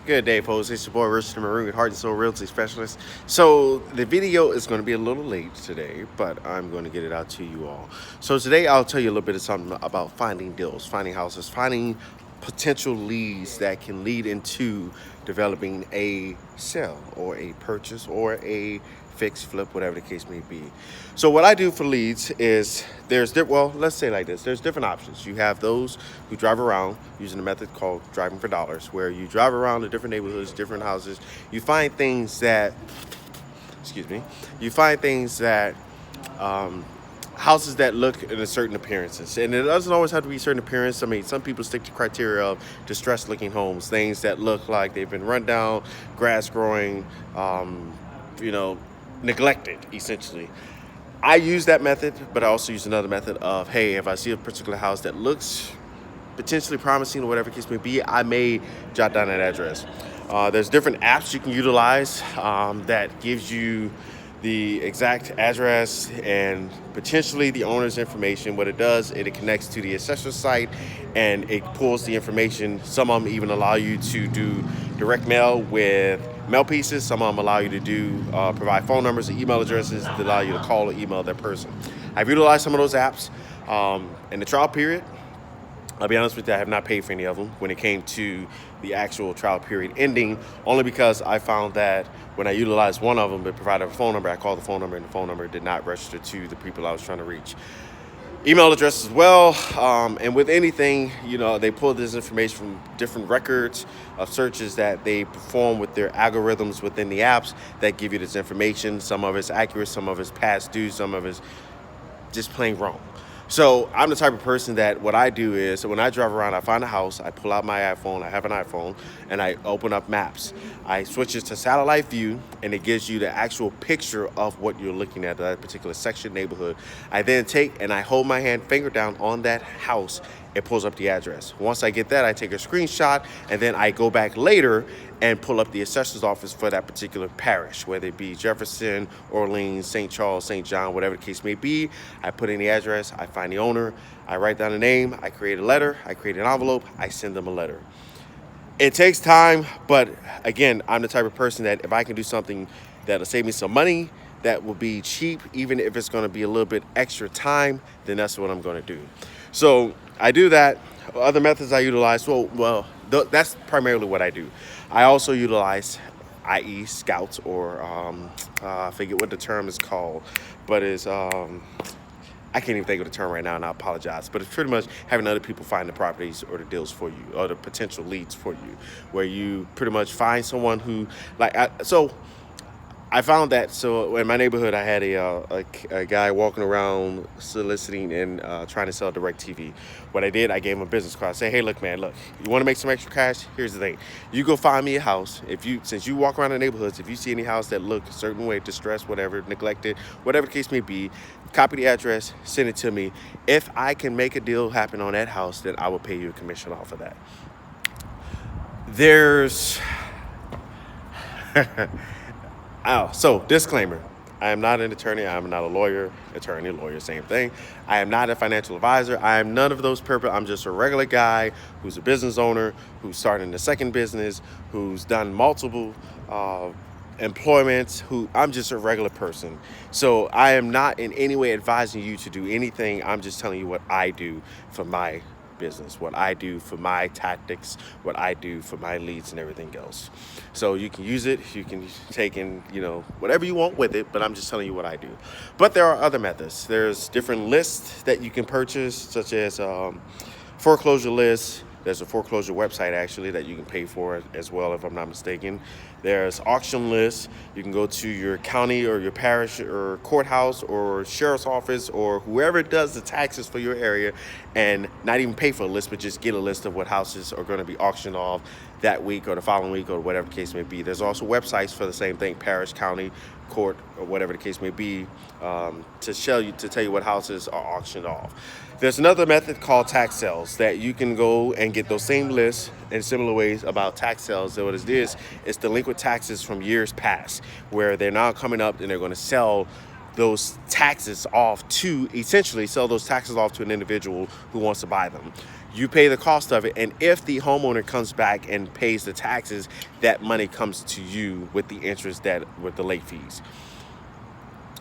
Good day, folks. It's your boy Richard Maroon, Heart and Soul Realty Specialist. So the video is going to be a little late today, but I'm going to get it out to you all. So today I'll tell you a little bit of something about finding deals, finding houses, finding potential leads that can lead into developing a sale or a purchase or a fix, flip, whatever the case may be. So what I do for leads is let's say like this. There's different options. You have those who drive around using a method called driving for dollars, where you drive around to different neighborhoods, different houses. You find things that, you find things that, houses that look in a certain appearances, and it doesn't always have to be certain appearance. I mean, some people stick to criteria of distressed looking homes, things that look like they've been run down, grass growing, you know, neglected, essentially. I use that method, but I also use another method of, hey, if I see a particular house that looks potentially promising or whatever case may be, I may jot down that address. There's different apps you can utilize that gives you the exact address and potentially the owner's information. What it does, it connects to the assessor site and it pulls the information. Some of them even allow you to do direct mail with mail pieces. Some of them allow you to do provide phone numbers and email addresses that allow you to call or email that person. I've utilized some of those apps in the trial period. I'll be honest with you, I have not paid for any of them when it came to the actual trial period ending, only because I found that when I utilized one of them, it provided a phone number. I called the phone number and the phone number did not register to the people I was trying to reach. Email address as well, and with anything, they pull this information from different records of searches that they perform with their algorithms within the apps that give you this information. Some of it's accurate, some of it's past due, some of it's just plain wrong. So I'm the type of person that what I do is when I drive around, I find a house, I pull out my iPhone, I have an iPhone, and I open up maps. I switch it to satellite view, and it gives you the actual picture of what you're looking at, that particular section, neighborhood. I then take and I hold my finger down on that house. It pulls up the address. Once I get that, I take a screenshot, and then I go back later and pull up the assessor's office for that particular parish, whether it be Jefferson, Orleans, St. Charles, St. John, whatever the case may be. I put in the address, I find the owner, I write down the name, I create a letter, I create an envelope, I send them a letter. It takes time, but again, I'm the type of person that if I can do something that'll save me some money, that will be cheap, even if it's going to be a little bit extra time, then that's what I'm going to do. So I do that. Other methods I utilize, that's primarily what I do. I also utilize, i.e. scouts, or I forget what the term is called, but it's I can't even think of the term right now, and I apologize. But it's pretty much having other people find the properties or the deals for you, or the potential leads for you, where you pretty much find someone who, I found that, so in my neighborhood, I had a guy walking around soliciting and trying to sell DirecTV. What I did, I gave him a business card. I said, hey, look, man, you want to make some extra cash? Here's the thing. You go find me a house. Since you walk around the neighborhoods, if you see any house that look a certain way, distressed, whatever, neglected, whatever the case may be, copy the address, send it to me. If I can make a deal happen on that house, then I will pay you a commission off of that. There's... So disclaimer, I am not an attorney. I am not a lawyer, same thing. I am not a financial advisor. I am none of those purpose. I'm just a regular guy who's a business owner, who's starting a second business, who's done multiple employments, I'm just a regular person. So I am not in any way advising you to do anything. I'm just telling you what I do for my business, what I do for my tactics, what I do for my leads and everything else. So you can use it, you can take in, whatever you want with it, but I'm just telling you what I do. But there are other methods. There's different lists that you can purchase, such as foreclosure lists. There's a foreclosure website, actually, that you can pay for as well, if I'm not mistaken. There's auction lists. You can go to your county or your parish or courthouse or sheriff's office or whoever does the taxes for your area and not even pay for a list, but just get a list of what houses are going to be auctioned off that week or the following week or whatever the case may be. There's also websites for the same thing, parish, county, court, or whatever the case may be, to tell you what houses are auctioned off. There's another method called tax sales that you can go and get those same lists in similar ways about tax sales. So what it is, it's delinquent taxes from years past, where they're now coming up and they're going to sell those taxes off to essentially sell those taxes off to an individual who wants to buy them. You pay the cost of it, and if the homeowner comes back and pays the taxes, that money comes to you with the interest, that with the late fees.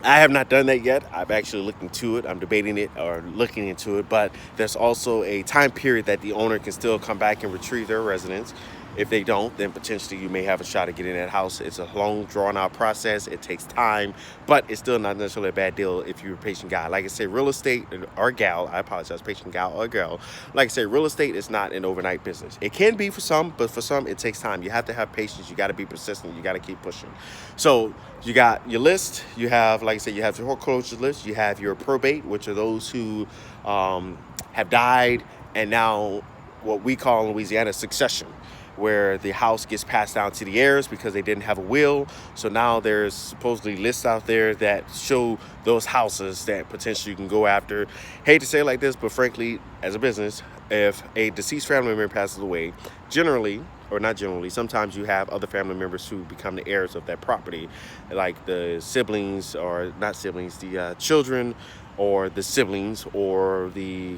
I have not done that yet. I've actually looked into it. I'm debating it or looking into it, but there's also a time period that the owner can still come back and retrieve their residence. If they don't, then potentially you may have a shot at getting that house. It's a long, drawn-out process. It takes time, but it's still not necessarily a bad deal if you're a patient guy. Like I said, real estate or gal, I apologize, patient gal or girl. Like I said, real estate is not an overnight business. It can be for some, but for some, it takes time. You have to have patience. You got to be persistent. You got to keep pushing. So you got your list. You have, like I said, you have your foreclosure list. You have your probate, which are those who have died, and now what we call in Louisiana succession, where the house gets passed down to the heirs because they didn't have a will. So now there's supposedly lists out there that show those houses that potentially you can go after. Hate to say it like this, but frankly, as a business, if a deceased family member passes away, generally, or not generally, sometimes you have other family members who become the heirs of that property, like the siblings, or not siblings, the children, or the siblings, or the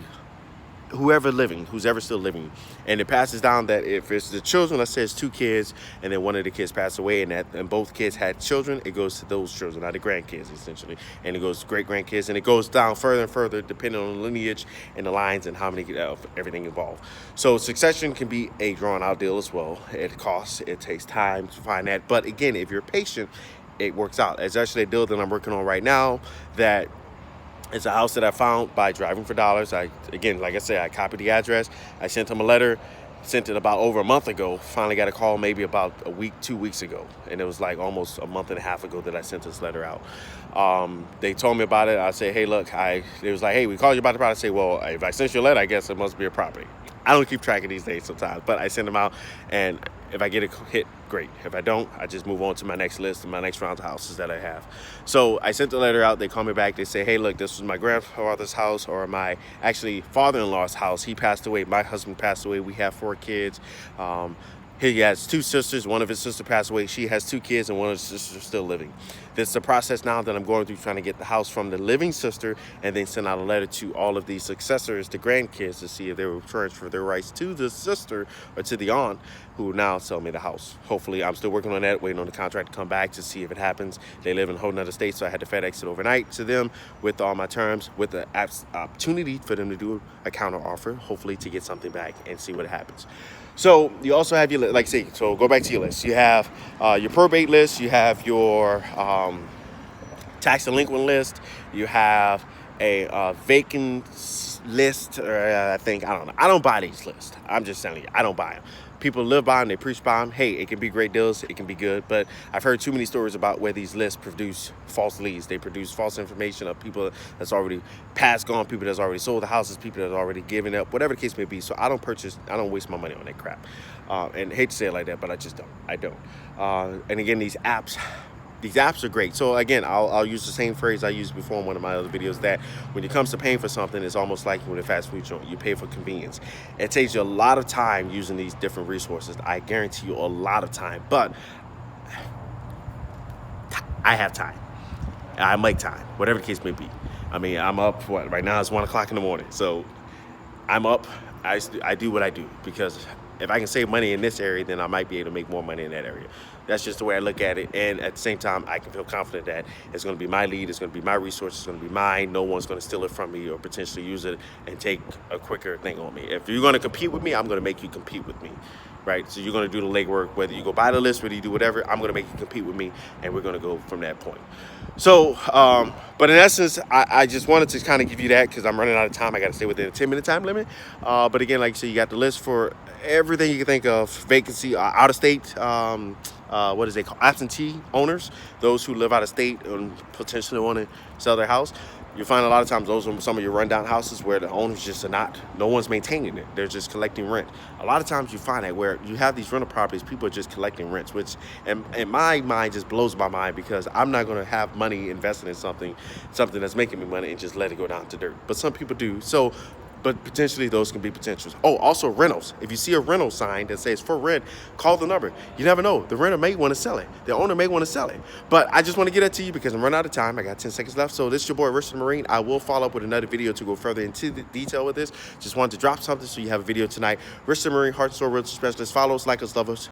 who's ever still living. And it passes down that if it's the children, let's say it's 2 kids, and then one of the kids passed away, and both kids had children, it goes to those children, not the grandkids, essentially. And it goes to great grandkids, and it goes down further and further depending on the lineage and the lines and how many everything involved. So succession can be a drawn out deal as well. It costs, it takes time to find that, but again, if you're patient, it works out. It's actually a deal that I'm working on right now that it's a house that I found by driving for dollars. Again, like I said, I copied the address. I sent them a letter, sent it about over a month ago. Finally got a call maybe about a week, 2 weeks ago. And it was like almost a month and a half ago that I sent this letter out. They told me about it. I said, hey, look, it was like, hey, we called you about the property. I say, well, if I sent you a letter, I guess it must be a property. I don't keep track of these days sometimes, but I send them out, and if I get a hit, great. If I don't, I just move on to my next list and my next round of houses that I have. So I sent the letter out. They call me back. They say, hey, look, this was my grandfather's house, or my actually father-in-law's house. He passed away. My husband passed away. We have 4 kids. He has 2 sisters. One of his sisters passed away. She has 2 kids, and one of his sisters is still living. This is the process now that I'm going through, trying to get the house from the living sister, and then send out a letter to all of the successors, the grandkids, to see if they will transfer their rights to the sister or to the aunt who will now sell me the house. Hopefully, I'm still working on that, waiting on the contract to come back to see if it happens. They live in a whole nother state, so I had to FedEx it overnight to them with all my terms, with the opportunity for them to do a counter offer, hopefully to get something back and see what happens. So you also have your, like I say, so go back to your list. You have your probate list, you have your tax delinquent list, you have a vacant list, or I don't know. I don't buy these lists. I'm just telling you, I don't buy them. People live by them, they preach by them. Hey, it can be great deals, it can be good, but I've heard too many stories about where these lists produce false leads. They produce false information of people that's already passed, gone, people that's already sold the houses, people that's already given up, whatever the case may be. So I don't waste my money on that crap. And I hate to say it like that, but I just don't. I don't. And again, these apps are great. So again, I'll use the same phrase I used before in one of my other videos, that when it comes to paying for something, it's almost like with a fast food joint. You pay for convenience. It takes you a lot of time using these different resources. I guarantee you a lot of time, but I have time. I make time, whatever the case may be. I mean, I'm up, right now it's 1 o'clock in the morning. So I'm up, I do what I do, because if I can save money in this area, then I might be able to make more money in that area. That's just the way I look at it. And at the same time, I can feel confident that it's going to be my lead, it's going to be my resource, it's going to be mine. No one's going to steal it from me or potentially use it and take a quicker thing on me. If you're going to compete with me, I'm going to make you compete with me, right? So you're going to do the legwork, whether you go buy the list, whether you do whatever, I'm going to make you compete with me, and we're going to go from that point. So, but in essence, I just wanted to kind of give you that, because I'm running out of time. I got to stay within a 10-minute time limit. But again, like I said, you got the list for everything you can think of: vacancy, out of state, what is they call, absentee owners, those who live out of state and potentially want to sell their house. You find a lot of times those are some of your rundown houses where the owners just are not, no one's maintaining it. They're just collecting rent. A lot of times you find that where you have these rental properties, people are just collecting rents, which in my mind just blows my mind, because I'm not going to have money invested in something that's making me money and just let it go down to dirt. But some people do. So, but potentially those can be potentials. Oh, also rentals. If you see a rental sign that says for rent, call the number. You never know. The renter may want to sell it. The owner may want to sell it. But I just want to get that to you because I'm running out of time. I got 10 seconds left. So this is your boy, Richard the Marine. I will follow up with another video to go further into the detail with this. Just wanted to drop something so you have a video tonight. Richard the Marine, Heart and Soul Realty Specialist. Follow us, like us, love us.